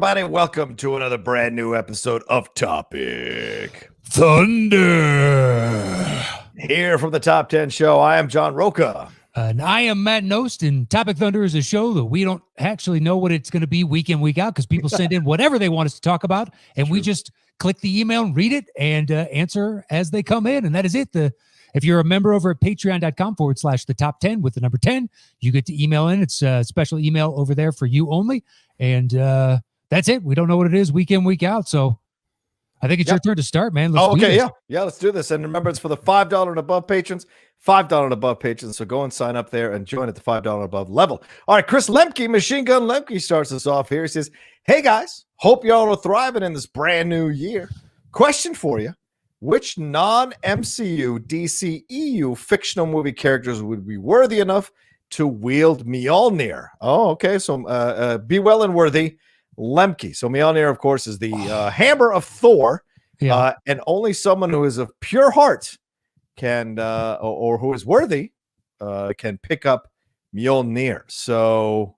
everybody. Welcome to another brand new episode of Topic Thunder. Here from the Top 10 Show, I am John Roca. And I am Matt Nost, and Topic Thunder is a show that we don't actually know what it's going to be week in, week out, because people send in whatever they want us to talk about, and we just click the email and read it and answer as they come in, and that is it. If you're a member over at patreon.com/the top 10 with the number 10, you get to email in. It's a special email over there for you only, and that's it. We don't know what it is week in, week out, so I think it's your turn to start, man. Let's do this. Yeah, let's do this. And remember, it's for the $5 and above patrons. $5 and above patrons. So go and sign up there and join at the $5 and above level. All right, Chris Lemke, Machine Gun Lemke, starts us off here. He says, "Hey guys, hope y'all are thriving in this brand new year. Question for you: which non-MCU DCEU fictional movie characters would be worthy enough to wield Mjolnir?" Oh, okay. So be well and worthy. Lemke. So Mjolnir, of course, is the hammer of Thor, and only someone who is of pure heart can, or who is worthy, can pick up Mjolnir. So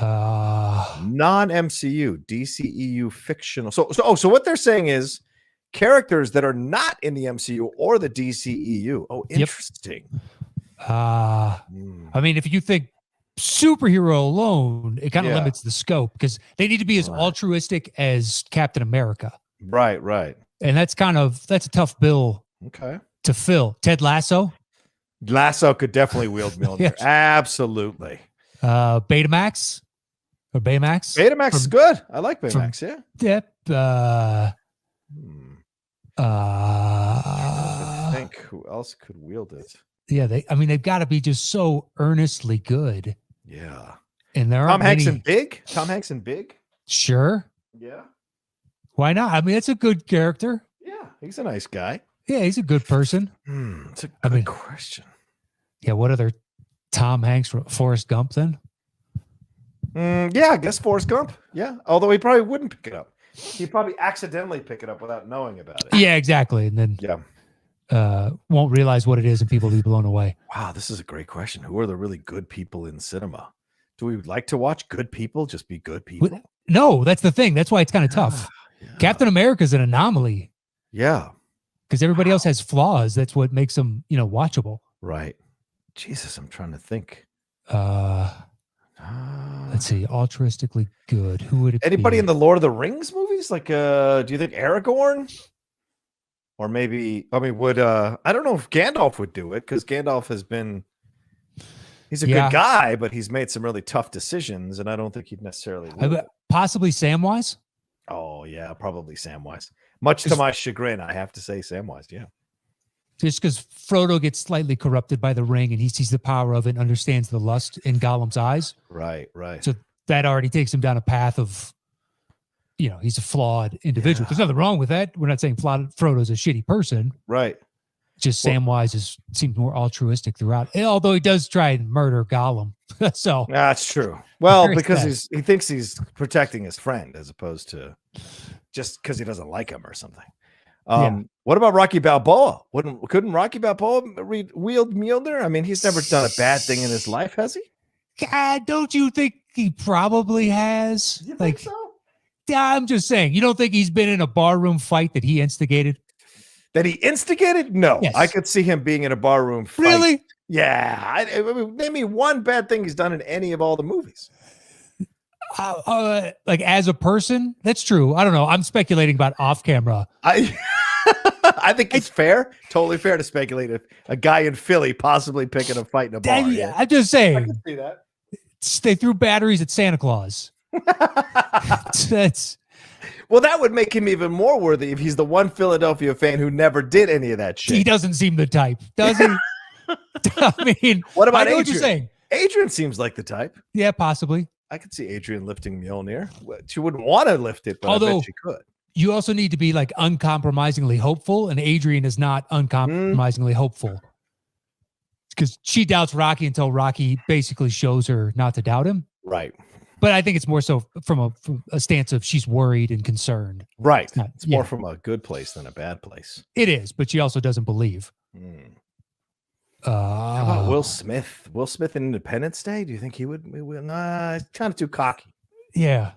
non-MCU, DCEU fictional. So what they're saying is characters that are not in the MCU or the DCEU. Oh, interesting. I mean, if you think superhero alone, it kind of limits the scope because they need to be as altruistic as Captain America. Right. And that's a tough bill to fill. Ted Lasso could definitely wield Mjolnir. Absolutely. Betamax or Baymax. Betamax is good. I like Baymax. Yep. I think who else could wield it? Yeah, they've got to be just so earnestly good. Yeah. And there are Tom Hanks and Big? Tom Hanks and Big? Sure. Yeah. Why not? I mean, that's a good character. Yeah, he's a nice guy. Yeah, he's a good person. It's a good question. Yeah, what other Tom Hanks, Forrest Gump then? Yeah, I guess Forrest Gump. Yeah, although he probably wouldn't pick it up. He'd probably accidentally pick it up without knowing about it. Yeah, exactly. And then won't realize what it is and people will be blown away. Wow, this is a great question. Who are the really good people in cinema? Do we like to watch good people just be good people? No, that's the thing. That's why it's kind of tough. Yeah. Captain America is an anomaly. Yeah. Because everybody else has flaws. That's what makes them, watchable. Right. Jesus, I'm trying to think. Let's see. Altruistically good. Who would it be? Anybody in the Lord of the Rings movies? Like, do you think Aragorn? Or maybe, I don't know if Gandalf would do it, because Gandalf he's a good guy, but he's made some really tough decisions, and I don't think he'd necessarily possibly Samwise? Oh, yeah, probably Samwise. Much to my chagrin, I have to say Samwise, yeah. Just because Frodo gets slightly corrupted by the ring, and he sees the power of it and understands the lust in Gollum's eyes. Right. So that already takes him down a path of, he's a flawed individual. Yeah. There's nothing wrong with that. We're not saying Frodo's a shitty person. Right. Just Samwise seems more altruistic throughout. Although he does try and murder Gollum. So that's true. Well, because he thinks he's protecting his friend as opposed to just because he doesn't like him or something. What about Rocky Balboa? Couldn't Rocky Balboa wield Mjolnir? I mean, he's never done a bad thing in his life, has he? God, don't you think he probably has? You think so? I'm just saying. You don't think he's been in a barroom fight that he instigated? That he instigated? No. Yes. I could see him being in a barroom fight. Really? Yeah. Name me one bad thing he's done in any of all the movies. Like as a person? That's true. I don't know. I'm speculating about off camera. I think it's fair, totally fair to speculate if a guy in Philly possibly picking a fight in a bar. Yeah. I'm just saying. I can see that. They threw batteries at Santa Claus. Well, that would make him even more worthy if he's the one Philadelphia fan who never did any of that shit. He doesn't seem the type, does he? I mean, what about Adrian? What you're saying. Adrian seems like the type. Yeah, possibly. I could see Adrian lifting Mjolnir. She wouldn't want to lift it, but I bet she could. You also need to be like uncompromisingly hopeful, and Adrian is not uncompromisingly hopeful. Because she doubts Rocky until Rocky basically shows her not to doubt him. Right. But I think it's more so from a stance of she's worried and concerned. Right. It's more from a good place than a bad place. It is, but she also doesn't believe. How about Will Smith? Will Smith in Independence Day? Do you think he would? Nah, he's kind of too cocky. Yeah.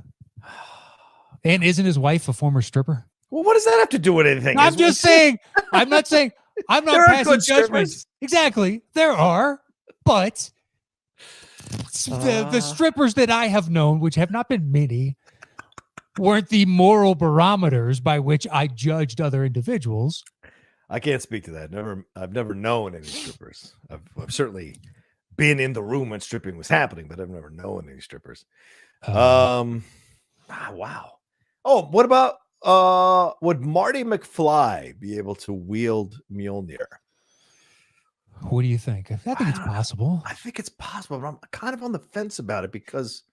And isn't his wife a former stripper? Well, what does that have to do with anything? I'm just saying. I'm not saying. I'm not There are passing good judgment. strippers. Exactly. There are, but the strippers that I have known, which have not been many, weren't the moral barometers by which I judged other individuals. I can't speak to that. I've never known any strippers. I've certainly been in the room when stripping was happening, but I've never known any strippers. Wow. Oh, what about would Marty McFly be able to wield Mjolnir? What do you think? I think it's possible. I think it's possible, but I'm kind of on the fence about it because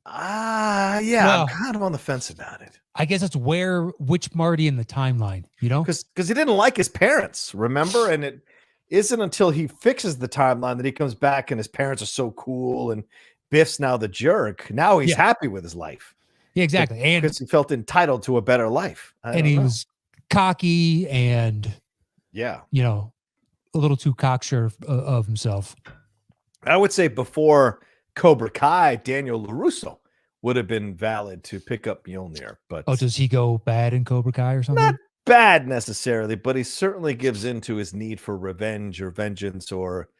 I'm kind of on the fence about it. I guess it's which Marty in the timeline, Because he didn't like his parents, remember? And it isn't until he fixes the timeline that he comes back and his parents are so cool and Biff's now the jerk. Now he's happy with his life. Yeah, exactly. And because he felt entitled to a better life. He was cocky and a little too cocksure of himself. I would say before Cobra Kai, Daniel LaRusso would have been valid to pick up Mjolnir. But does he go bad in Cobra Kai or something? Not bad necessarily, but he certainly gives into his need for revenge or vengeance or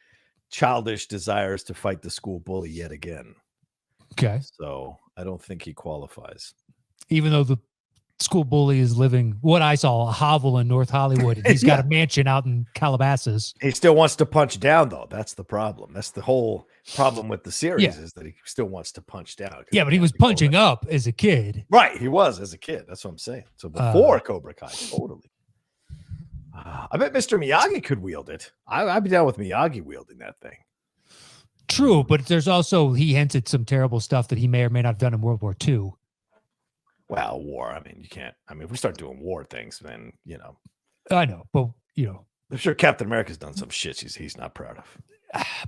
childish desires to fight the school bully yet again. Okay. So I don't think he qualifies. Even though the school bully is living, what I saw, a hovel in North Hollywood. And he's got a mansion out in Calabasas. He still wants to punch down, though. That's the problem. That's the whole problem with the series is that he still wants to punch down. Yeah, but he was punching up as a kid. Right. He was as a kid. That's what I'm saying. So before Cobra Kai, totally. I bet Mr. Miyagi could wield it. I'd be down with Miyagi wielding that thing. True, but there's also, he hinted some terrible stuff that he may or may not have done in World War II. Well, war. I mean, you can't. I mean, if we start doing war things, then, I know, but, I'm sure Captain America's done some shit he's not proud of.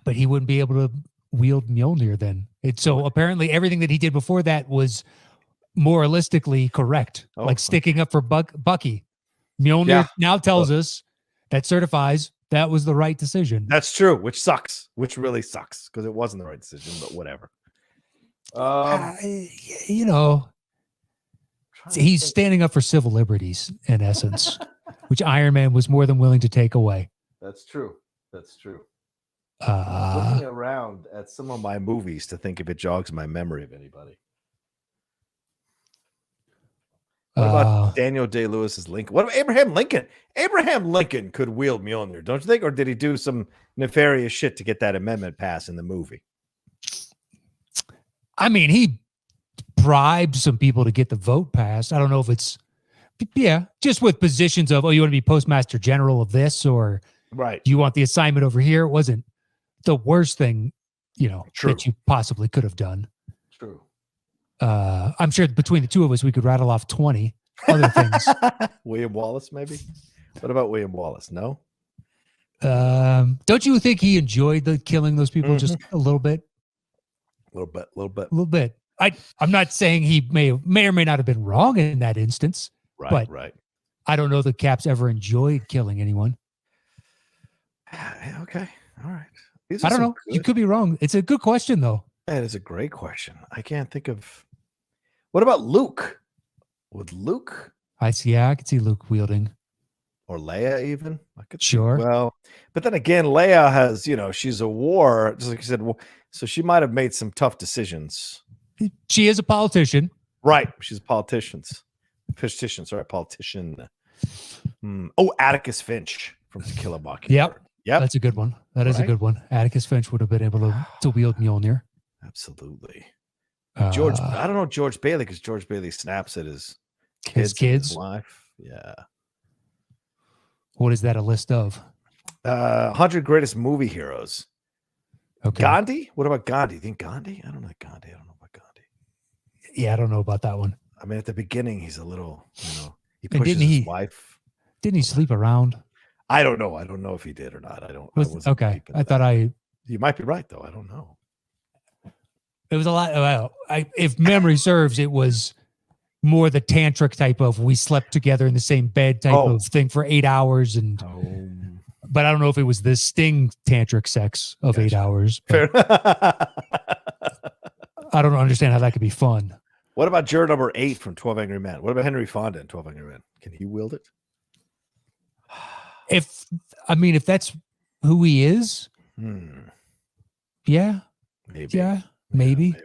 But he wouldn't be able to wield Mjolnir then. So apparently everything that he did before that was moralistically correct, like sticking up for Bucky. Mjolnir now tells us that certifies that was the right decision. That's true, which sucks, which really sucks because it wasn't the right decision, but whatever. He's standing up for civil liberties in essence, which Iron Man was more than willing to take away. That's true. That's true. I'm looking around at some of my movies to think if it jogs my memory of anybody. What about Daniel Day-Lewis's Lincoln? What about Abraham Lincoln? Abraham Lincoln could wield Mjolnir, don't you think? Or did he do some nefarious shit to get that amendment passed in the movie? I mean, he bribed some people to get the vote passed. I don't know if it's, just with positions of, you want to be postmaster general of this, or right, do you want the assignment over here? It wasn't the worst thing, that you possibly could have done. True. I'm sure between the two of us, we could rattle off 20 other things. William Wallace, maybe? What about William Wallace? No? Don't you think he enjoyed killing those people just a little bit? A little bit. I'm not saying he may or may not have been wrong in that instance. Right. I don't know that Cap's ever enjoyed killing anyone. Okay. All right. I don't know. You could be wrong. It's a good question, though. That is a great question. I can't think of. What about Luke? Would Luke? I could see Luke wielding. Or Leia, even. I could sure. Well, but then again, Leia has, she's a war, just like you said. So she might have made some tough decisions. She is a politician. Right. She's a politician. Atticus Finch from To Kill a Mockingbird. Yep. That's a good one. That is a good one. Atticus Finch would have been able to wield Mjolnir. Absolutely. I don't know George Bailey, because George Bailey snaps at his kids. His wife. Yeah. What is that a list of? 100 greatest movie heroes. Okay. Gandhi? What about Gandhi? You think Gandhi? I don't know Gandhi. I don't know about Gandhi. Yeah, I don't know about that one. I mean, at the beginning, he's a little, he pushes his wife. Didn't he sleep around? I don't know. I don't know if he did or not. I don't. Okay. I thought You might be right, though. I don't know. It was a lot. Well, if memory serves, it was more the tantric type of we slept together in the same bed type of thing for 8 hours. But I don't know if it was the Sting tantric sex of 8 hours. Fair. I don't understand how that could be fun. What about juror number 8 from 12 Angry Men? What about Henry Fonda in 12 Angry Men? Can he wield it? If that's who he is, yeah, maybe. Yeah, maybe.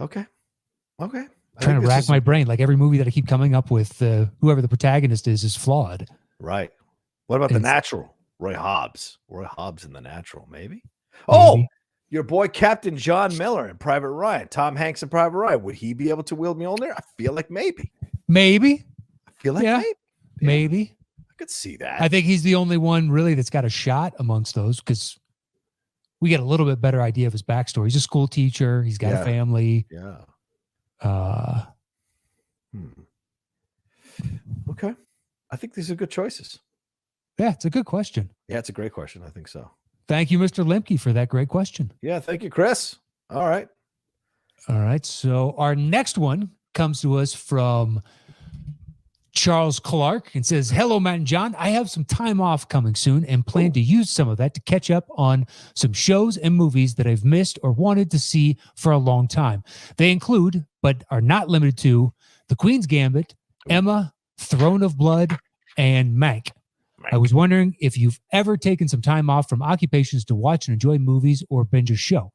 Okay. Trying to rack my brain. Like every movie that I keep coming up with, whoever the protagonist is flawed. Right. What about The Natural? Roy Hobbs in The Natural, maybe? Oh, your boy Captain John Miller in Private Ryan. Tom Hanks in Private Ryan. Would he be able to wield Mjolnir? I feel like maybe. Maybe. I feel like maybe. Maybe. I could see that. I think he's the only one really that's got a shot amongst those because we get a little bit better idea of his backstory. He's a school teacher. He's got a family. Yeah. Okay. I think these are good choices. Yeah, it's a good question. Yeah, it's a great question. I think so. Thank you, Mr. Lemke, for that great question. Yeah, thank you, Chris. All right. So our next one comes to us from Charles Clark and says, hello, Matt and John. I have some time off coming soon and plan to use some of that to catch up on some shows and movies that I've missed or wanted to see for a long time. They include, but are not limited to, The Queen's Gambit, Emma, Throne of Blood, and Mank. I was wondering if you've ever taken some time off from occupations to watch and enjoy movies or binge a show.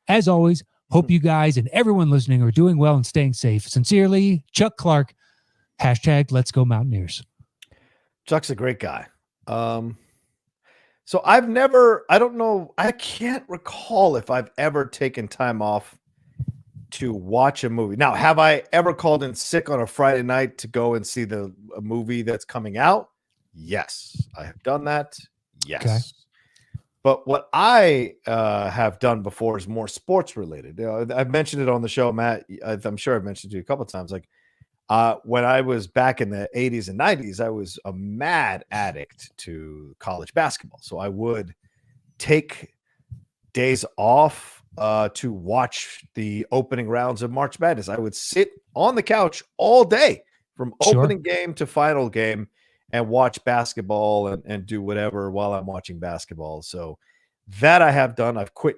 As always, hope you guys and everyone listening are doing well and staying safe. Sincerely, Chuck Clark. #Let's Go Mountaineers. Chuck's a great guy. So I don't know, I can't recall if I've ever taken time off to watch a movie. Now, have I ever called in sick on a Friday night to go and see a movie that's coming out? Yes, I have done that. Yes. Okay. But what I have done before is more sports related. I've mentioned it on the show, Matt. I'm sure I've mentioned it to you a couple of times. Like when I was back in the 80s and 90s, I was a mad addict to college basketball. So I would take days off to watch the opening rounds of March Madness. I would sit on the couch all day from opening game to final game and watch basketball and do whatever while I'm watching basketball. So that I have done. I've quit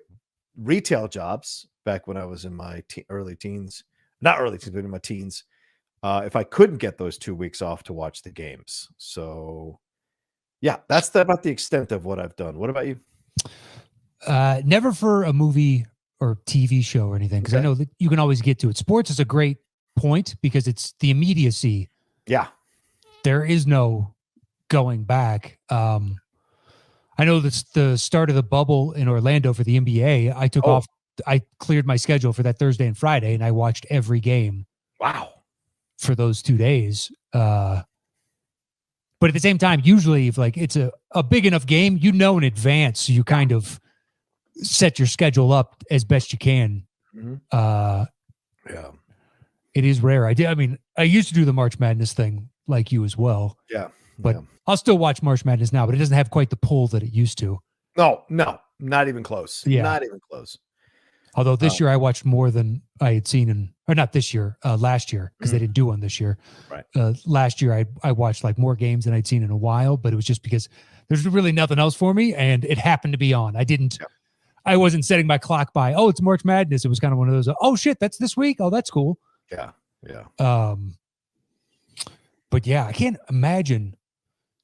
retail jobs back when I was in my early teens, not early teens, but in my teens. If I couldn't get those 2 weeks off to watch the games. So yeah, that's about the extent of what I've done. What about you? Never for a movie or TV show or anything. Cause I know that you can always get to it. Sports is a great point because it's the immediacy. Yeah. There is no going back. I know that's the start of the bubble in Orlando for the NBA. I took off. I cleared my schedule for that Thursday and Friday, and I watched every game. Wow. For those 2 days. But at the same time, usually if like it's a big enough game, in advance, so you kind of set your schedule up as best you can. Yeah. It is rare. I used to do the March Madness thing like you as well. Yeah. But I'll still watch March Madness now, but it doesn't have quite the pull that it used to. No, not even close. Yeah. Not even close. Although this year I watched more than I had seen not this year, last year, because they didn't do one this year. Right. Last year I watched like more games than I'd seen in a while, but it was just because there's really nothing else for me and it happened to be on. I wasn't setting my clock by, it's March Madness. It was kind of one of those, oh shit, that's this week. Oh, that's cool. Yeah. Yeah. But yeah, I can't imagine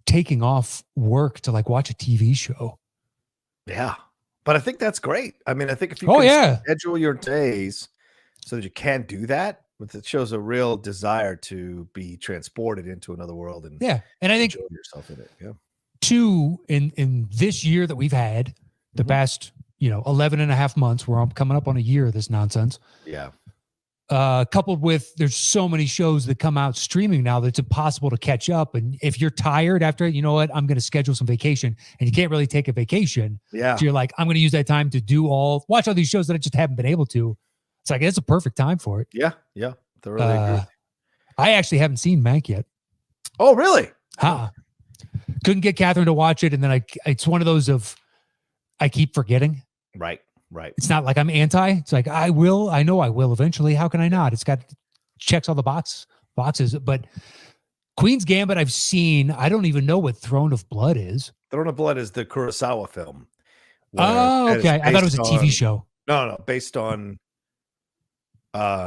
taking off work to like watch a TV show. Yeah. But I think that's great. I think if you can schedule your days so that you can do that, it shows a real desire to be transported into another world and and I think enjoy yourself in it. Yeah. Too, in this year that we've had, the past 11 and a half months, where I'm coming up on a year of this nonsense. Yeah. Coupled with there's so many shows that come out streaming now that it's impossible to catch up. And if you're tired after, you know what, I'm going to schedule some vacation and you can't really take a vacation. Yeah. So you're like, I'm going to use that time to watch all these shows that I just haven't been able to. It's like, it's a perfect time for it. Yeah. Yeah. Thoroughly agree. I actually haven't seen Mank yet. Oh, really? Couldn't get Catherine to watch it. And then it's one of those I keep forgetting. Right. Right. It's not like I'm anti. It's like I know I will eventually. How can I not? It's checks all the boxes. But Queen's Gambit I've seen. I don't even know what Throne of Blood is. Throne of Blood is the Kurosawa film. Oh, okay. I thought it was a TV show. No, based on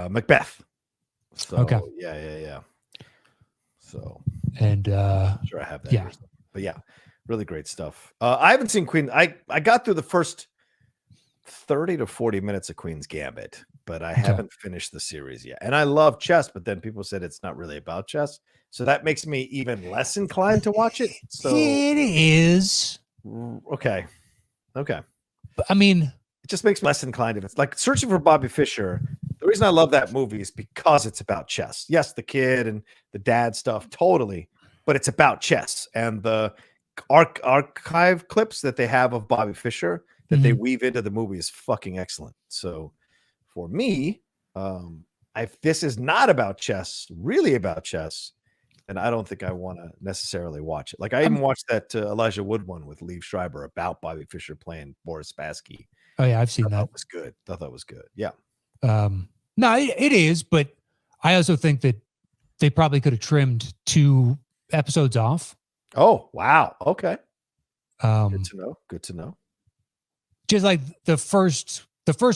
Macbeth. So Okay. yeah. So And sure I have that. yeah. Here. But yeah, really great stuff. I haven't seen Queen. I got through the first 30 to 40 minutes of Queen's Gambit, but I haven't finished the series yet. And I love chess, but then people said it's not really about chess. So that makes me even less inclined to watch it. So it is. Okay. I mean, it just makes me less inclined if it's like Searching for Bobby Fischer. The reason I love that movie is because it's about chess. Yes, the kid and the dad stuff, totally, but it's about chess. And the archive clips that they have of Bobby Fischer that they weave into the movie is fucking excellent. So for me, if this is not about chess, really about chess, then I don't think I want to necessarily watch it. Like I even watched that Elijah Wood one with Liev Schreiber about Bobby Fischer playing Boris Spassky. Oh yeah, I've seen that. That was good. I thought that was good. Yeah. No, it is, but I also think that they probably could have trimmed 2 episodes off. Oh, wow. Okay. Good to know. Just like the first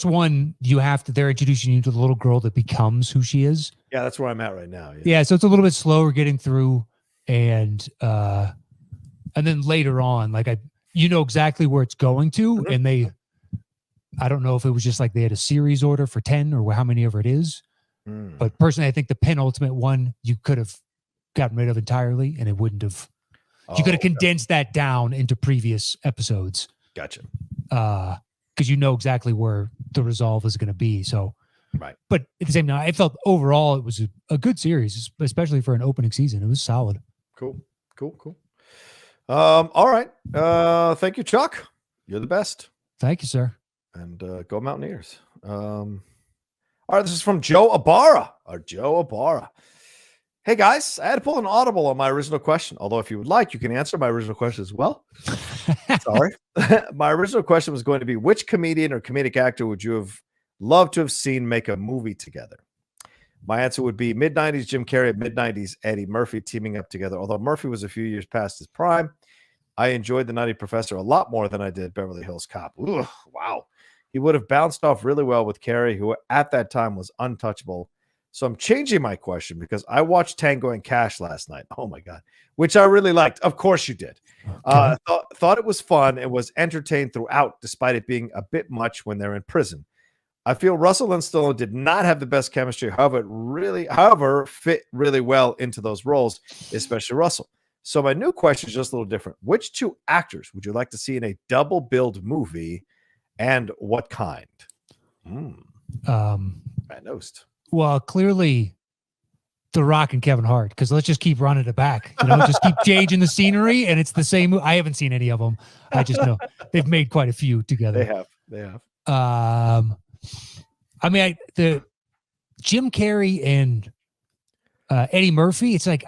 one, they're introducing you to the little girl that becomes who she is. Yeah, that's where I'm at right now. Yeah, so it's a little bit slower getting through, and then later on, like you know exactly where it's going to, and I don't know if it was just like they had a series order for 10 or how many ever it is, but personally, I think the penultimate one you could have gotten rid of entirely, and it wouldn't have. You could have condensed that down into previous episodes. Gotcha. Because you know exactly where the resolve is going to be. So, right. But at the same time, I felt overall it was a good series, especially for an opening season. It was solid. Cool. All right. Thank you, Chuck. You're the best. Thank you, sir. And go Mountaineers. All right, this is from Joe Ibarra. Hey guys, I had to pull an audible on my original question. Although if you would like, you can answer my original question as well. Sorry. My original question was going to be, which comedian or comedic actor would you have loved to have seen make a movie together? My answer would be mid-90s Jim Carrey and mid-90s Eddie Murphy teaming up together. Although Murphy was a few years past his prime, I enjoyed The Nutty Professor a lot more than I did Beverly Hills Cop. Ugh, wow. He would have bounced off really well with Carrey, who at that time was untouchable. So I'm changing my question because I watched Tango and Cash last night. Oh my God, which I really liked. Of course you did. Okay. Thought it was fun and was entertained throughout, despite it being a bit much when they're in prison. I feel Russell and Stallone did not have the best chemistry, however, fit really well into those roles, especially Russell. So my new question is just a little different. Which 2 actors would you like to see in a double billed movie, and what kind? Nost. Well, clearly, The Rock and Kevin Hart, because let's just keep running it back. Just keep changing the scenery, and it's the same. I haven't seen any of them. I just know they've made quite a few together. They have. I mean, the Jim Carrey and Eddie Murphy. It's like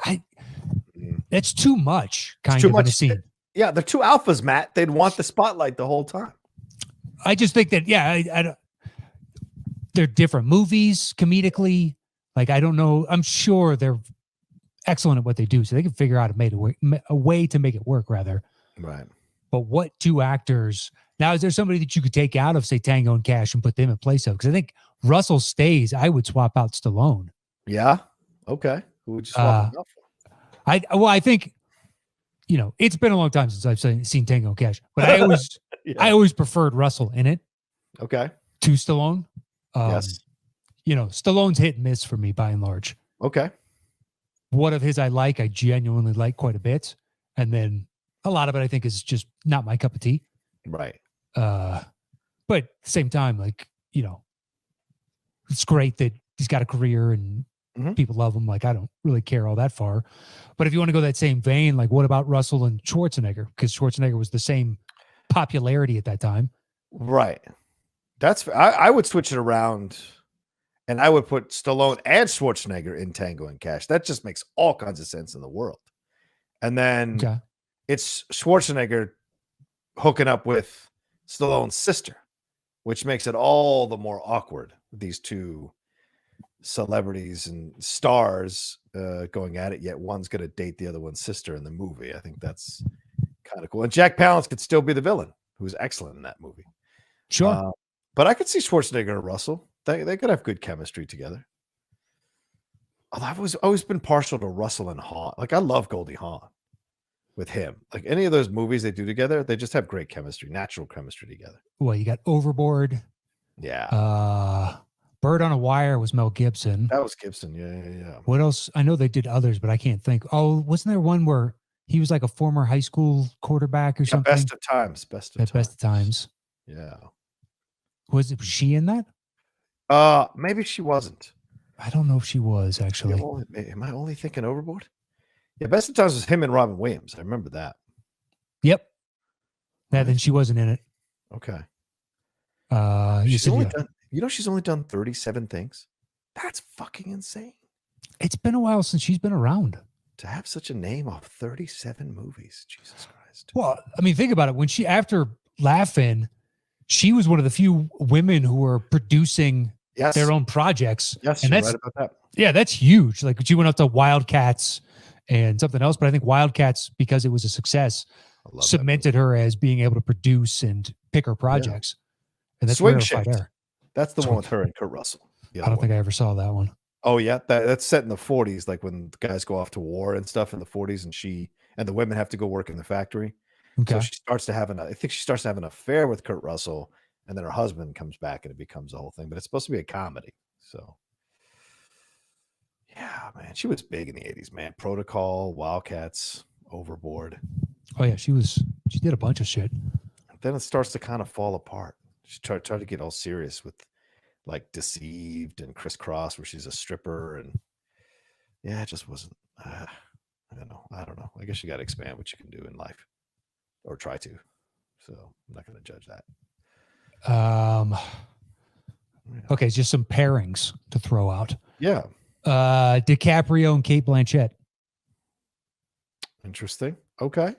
that's too much. In a scene. Yeah, they're 2 alphas, Matt. They'd want the spotlight the whole time. I just think that I don't. They're different movies comedically. Like, I don't know. I'm sure they're excellent at what they do, so they can figure out a way to make it work, rather. Right. But what 2 actors? Now, is there somebody that you could take out of, say, Tango and Cash and put them in place of? Because I think Russell stays. I would swap out Stallone. Yeah. Okay. Who would you swap him out for? I think, it's been a long time since I've seen Tango and Cash, but I always preferred Russell in it. Okay. To Stallone. Yes. Stallone's hit and miss for me by and large. Okay. What of his I genuinely like quite a bit. And then a lot of it I think is just not my cup of tea. Right. But at the same time, it's great that he's got a career and people love him. Like, I don't really care all that far. But if you want to go that same vein, like, what about Russell and Schwarzenegger? Because Schwarzenegger was the same popularity at that time. Right. I would switch it around, and I would put Stallone and Schwarzenegger in Tango and Cash. That just makes all kinds of sense in the world. And then it's Schwarzenegger hooking up with Stallone's sister, which makes it all the more awkward. These 2 celebrities and stars going at it, yet one's going to date the other one's sister in the movie. I think that's kind of cool. And Jack Palance could still be the villain, who's excellent in that movie. Sure. But I could see Schwarzenegger and Russell. They could have good chemistry together. Although I've always been partial to Russell and Hawn. Like I love Goldie Hawn with him. Like any of those movies they do together, they just have great chemistry, natural chemistry together. Well, you got Overboard. Yeah. Bird on a Wire was Mel Gibson. That was Gibson. Yeah. What else? I know they did others, but I can't think. Oh, wasn't there one where he was like a former high school quarterback or something? Best of Times. Best of Times. Yeah. Was she in that? Maybe she wasn't. I don't know if she was actually. Am I only thinking Overboard? Yeah, Best of Times was him and Robin Williams. I remember that. Yep. Then she wasn't in it. Okay. She's only done 37 things. That's fucking insane. It's been a while since she's been around. To have such a name off 37 movies. Jesus Christ. Well, I mean, think about it. When she, after Laugh-In, she was one of the few women who were producing their own projects. Yes, and that's right about that. Yeah, that's huge. Like she went up to Wildcats and something else, but I think Wildcats, because it was a success, cemented her as being able to produce and pick her projects. And that's Swing rarefied Shift. air. That's the one with her and Kurt Russell. I don't think I ever saw that one. Oh yeah, that's set in the 40s, like when the guys go off to war and stuff in the 40s, and the women have to go work in the factory. Okay. So she starts to have an affair with Kurt Russell, and then her husband comes back, and it becomes a whole thing. But it's supposed to be a comedy. So yeah, man, she was big in the 80s, man. Protocol, Wildcats, Overboard. Oh yeah, she did a bunch of shit. Then it starts to kind of fall apart. She tried to get all serious with like Deceived and Crisscross, where she's a stripper, and yeah, it just wasn't. I don't know. I guess you got to expand what you can do in life, or try to. So I'm not going to judge that. Okay, just some pairings to throw out. Yeah. DiCaprio and Cate Blanchett. Interesting. Okay.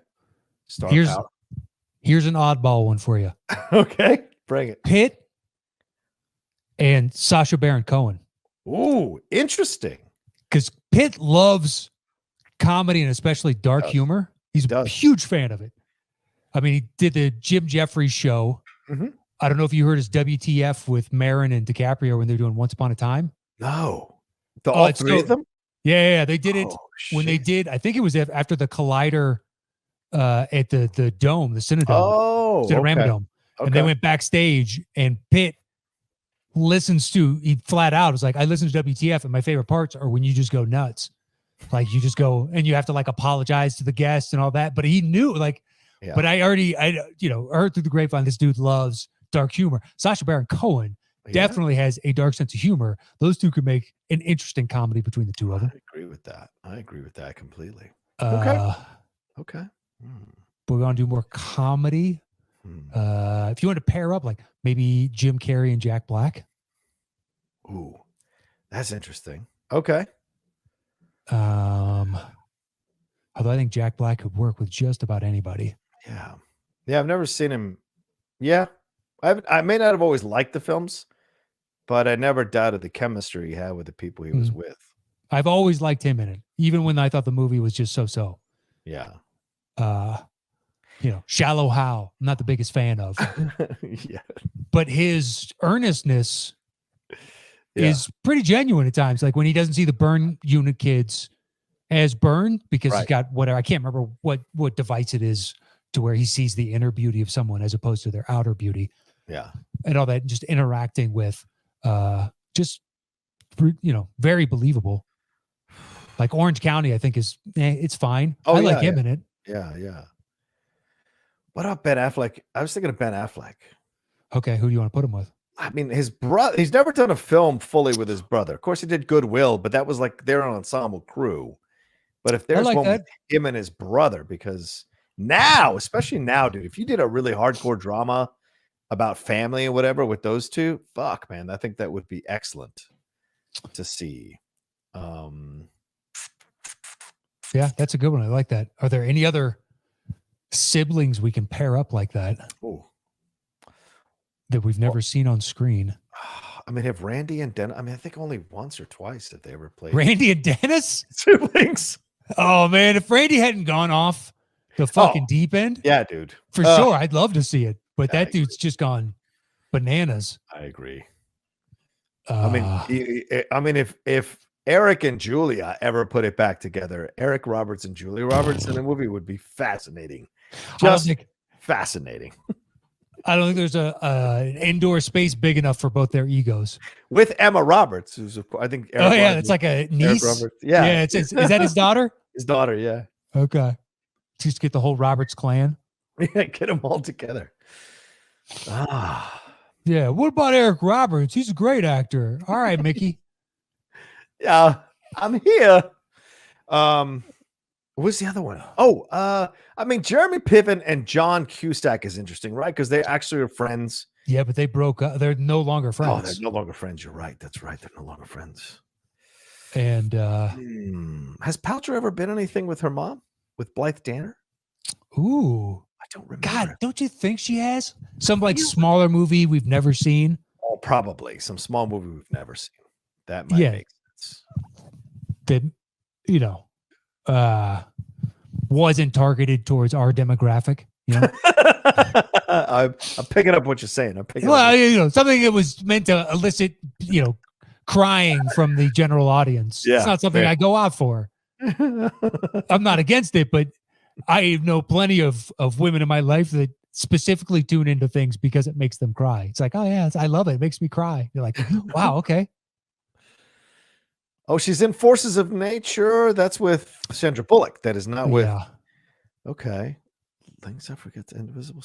Here's an oddball one for you. Okay, bring it. Pitt and Sacha Baron Cohen. Ooh, interesting. Because Pitt loves comedy and especially dark humor. He's a huge fan of it. I mean, he did the Jim Jeffries show. Mm-hmm. I don't know if you heard his WTF with Maron and DiCaprio when they're doing Once Upon a Time. No. All three of them? Yeah, they did it when they did. I think it was after the Collider at the Dome, the Cinerama Dome. And they went backstage, and Pitt he flat out was like, I listen to WTF, and my favorite parts are when you just go nuts. Like you just go and you have to like apologize to the guests and all that. But he knew but I heard through the grapevine, this dude loves dark humor. Sacha Baron Cohen definitely has a dark sense of humor. Those two could make an interesting comedy between the two of them. I agree with that completely. Okay. But we want to do more comedy. If you want to pair up, like maybe Jim Carrey and Jack Black. Ooh, that's interesting. Okay. Although I think Jack Black could work with just about anybody. Yeah. I've never seen him. Yeah, I may not have always liked the films, but I never doubted the chemistry he had with the people he was with. I've always liked him in it, even when I thought the movie was just so. Yeah. Shallow Hal, I'm not the biggest fan of. Yeah. But his earnestness is pretty genuine at times. Like when he doesn't see the burn unit kids as burned because he's got whatever, I can't remember what device it is, to where he sees the inner beauty of someone as opposed to their outer beauty. Yeah. And all that, just interacting with very believable. Like Orange County, I think it's fine. I like him in it. Yeah. What about Ben Affleck? I was thinking of Ben Affleck. Okay, who do you want to put him with? I mean, his brother. He's never done a film fully with his brother. Of course, he did Goodwill, but that was like they're an ensemble crew. But if there's one with him and his brother, because now, especially now, dude, if you did a really hardcore drama about family and whatever with those two, fuck, man, I think that would be excellent to see. Yeah, that's a good one. I like that. Are there any other siblings we can pair up like that? Oh, that we've never seen on screen. I mean, have Randy and Dennis? I mean, I think only once or twice that they ever played Randy and Dennis siblings. Oh man, if Randy hadn't gone off the fucking deep end, yeah, dude, for sure, I'd love to see it. But that dude's just gone bananas. I agree. I mean, if Eric and Julia ever put it back together, Eric Roberts and Julia Roberts in a movie would be fascinating. Just fascinating. I don't think there's an indoor space big enough for both their egos. With Emma Roberts, who's I think. Eric Roberts, it's like a niece. Yeah. Is that his daughter? His daughter, yeah. Okay. Just get the whole Roberts clan. Yeah, get them all together. Yeah. What about Eric Roberts? He's a great actor. All right, Mickey. Yeah, I'm here. What's the other one? I mean, Jeremy Piven and John Cusack is interesting, right? Because they actually are friends. Yeah, but they broke up. They're no longer friends. Oh, they're no longer friends. You're right. That's right. They're no longer friends. And has Paltrow ever been anything with her mom, with Blythe Danner? Ooh, I don't remember. God, don't you think she has some like smaller movie we've never seen? Oh, probably some small movie we've never seen. That might make sense. That wasn't targeted towards our demographic. You know, I'm picking up what you're saying. Something that was meant to elicit, crying from the general audience. Yeah, it's not something I go out for. I'm not against it, but I know plenty of women in my life that specifically tune into things because it makes them cry. It's like, oh yeah, I love it. It makes me cry. You're like, wow, okay. Oh, she's in Forces of Nature. That's with Sandra Bullock. That is not with. Yeah. Okay. Things I forget. Invisible.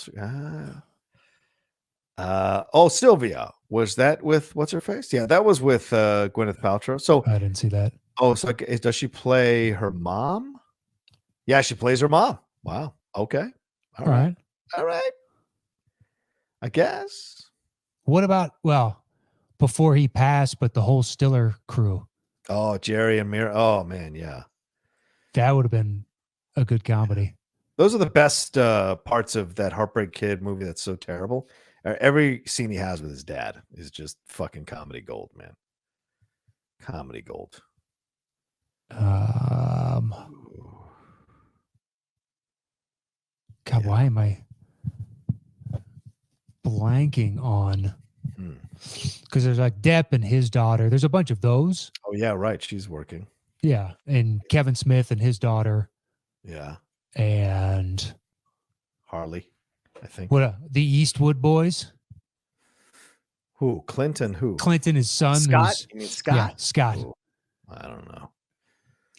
Sylvia. Was that with what's her face? Yeah, that was with Gwyneth Paltrow. So I didn't see that. Oh, so does she play her mom? Yeah, she plays her mom. Wow. Okay. All right. I guess. What about before he passed, but the whole Stiller crew? Oh, Jerry and Mira. Oh man, yeah. That would have been a good comedy. Those are the best parts of that Heartbreak Kid movie that's so terrible. Every scene he has with his dad is just fucking comedy gold, man. Comedy gold. God, why am I blanking on? Because there's like Depp and his daughter. There's a bunch of those. Oh yeah, right. She's working. Yeah, and Kevin Smith and his daughter. Yeah, and Harley, I think. What the Eastwood boys? Who? Clinton? Who? Clinton, his son. Scott? You mean Scott? Yeah, Scott. Ooh, I don't know.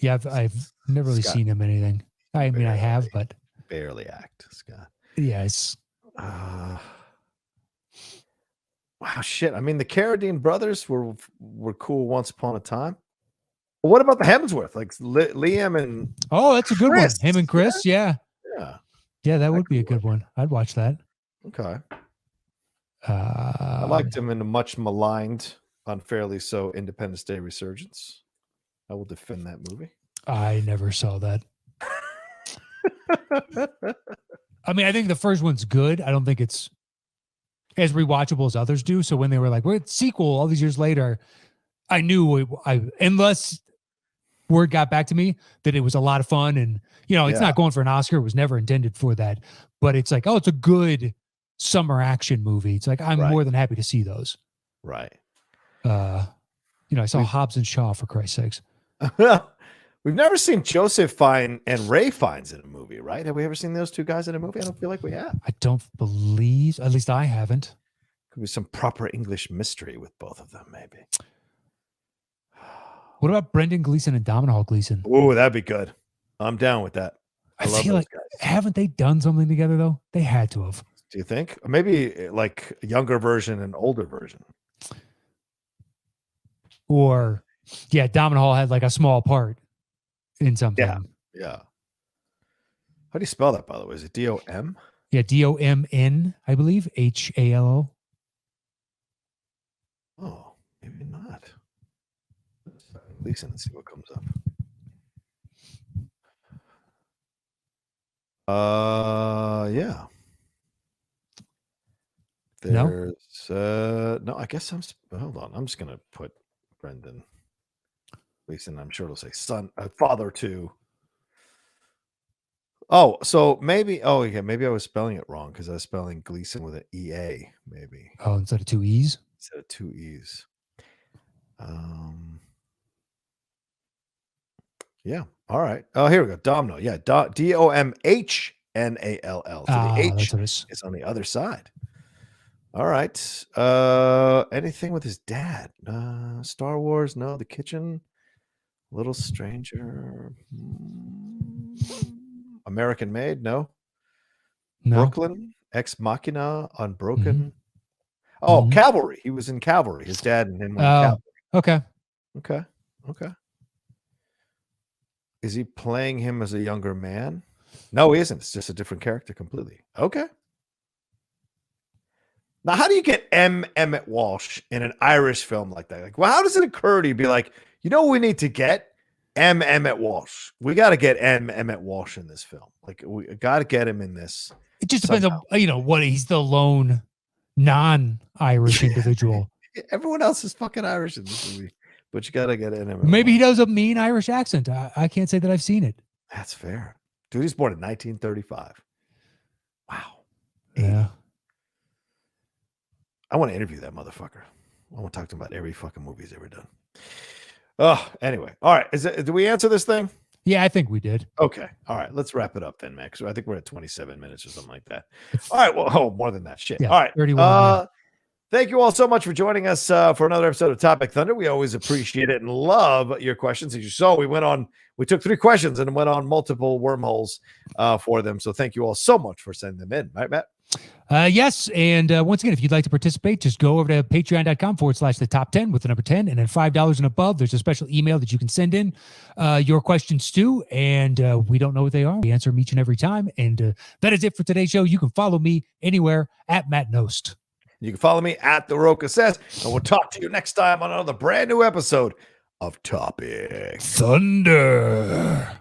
Yeah, I've never really seen him anything. I mean, I have, but barely act, Scott. Yeah, it's. Wow, shit. I mean, the Carradine brothers were cool once upon a time. But what about the Hemsworth? Like Liam and that's a good Chris. One. Him and Chris, yeah. Yeah, that would be a good one. I'd watch that. Okay. I liked him in a much maligned, unfairly so, Independence Day Resurgence. I will defend that movie. I never saw that. I mean, I think the first one's good. I don't think it's as rewatchable as others do. So when they were like, "We're sequel," all these years later, I knew unless word got back to me that it was a lot of fun, and it's not going for an Oscar. It was never intended for that. But it's like, it's a good summer action movie. It's like I'm more than happy to see those. Right. I saw Hobbs and Shaw, for Christ's sakes. We've never seen Joseph Fiennes and Ray Fiennes in a movie, right? Have we ever seen those two guys in a movie? I don't feel like we have. I don't believe, at least I haven't. Could be some proper English mystery with both of them, maybe. What about Brendan Gleeson and Domhnall Gleeson? Oh, that'd be good. I'm down with that. I love feel like guys. Haven't they done something together though? They had to have. Do you think? Or maybe like a younger version and older version. Or Domhnall had like a small part in something. Yeah. How do you spell that, by the way? Is it D-O-M? Yeah, D-O-M-N, I believe. H-A-L-O. Oh, maybe not. Listen and see what comes up. Yeah. There's no, I guess hold on. I'm just gonna put Brendan Gleeson. I'm sure it'll say son, father to. Oh, so maybe maybe I was spelling it wrong because I was spelling Gleeson with an E-A, maybe. Oh, instead of two E's? Instead of two E's. Yeah. All right. Oh, here we go. Domino. Yeah. DOMHNALL. So the H That's what it is. is on the other side. All right. Anything with his dad? Star Wars? No. The Kitchen? Little Stranger? American Made? No. Brooklyn? Ex Machina? Unbroken? Oh, Cavalry. He was in Cavalry. His dad and him were in Cavalry. Okay. Okay. Is he playing him as a younger man? No, he isn't. It's just a different character completely. Okay. Now, how do you get M. Emmett Walsh in an Irish film like that? Like, well, how does it occur to you to be like, you know what we need to get? M. Emmett Walsh. We got to get M. Emmett Walsh in this film. Like, we got to get him in this. It just depends on, what he's the lone non-Irish individual. Everyone else is fucking Irish in this movie, but you got to get in. Maybe he does a mean Irish accent. I can't say that I've seen it. That's fair. Dude, he's born in 1935. Wow. Yeah. I want to interview that motherfucker. I want to talk to him about every fucking movie he's ever done. Oh, anyway. All right. Did we answer this thing? Yeah, I think we did. Okay. All right. Let's wrap it up then, Max. I think we're at 27 minutes or something like that. All right. Well, more than that. Shit. Yeah, all right. 31. Thank you all so much for joining us for another episode of Topic Thunder. We always appreciate it and love your questions. As you saw, we took 3 questions and went on multiple wormholes for them. So thank you all so much for sending them in. Right, Matt? Yes. And once again, if you'd like to participate, just go over to patreon.com/the top 10 with the number 10 and then $5 and above. There's a special email that you can send in your questions to. And we don't know what they are. We answer them each and every time. And that is it for today's show. You can follow me anywhere at Matt Nost. You can follow me at The Roca Says, and we'll talk to you next time on another brand new episode of Topic Thunder.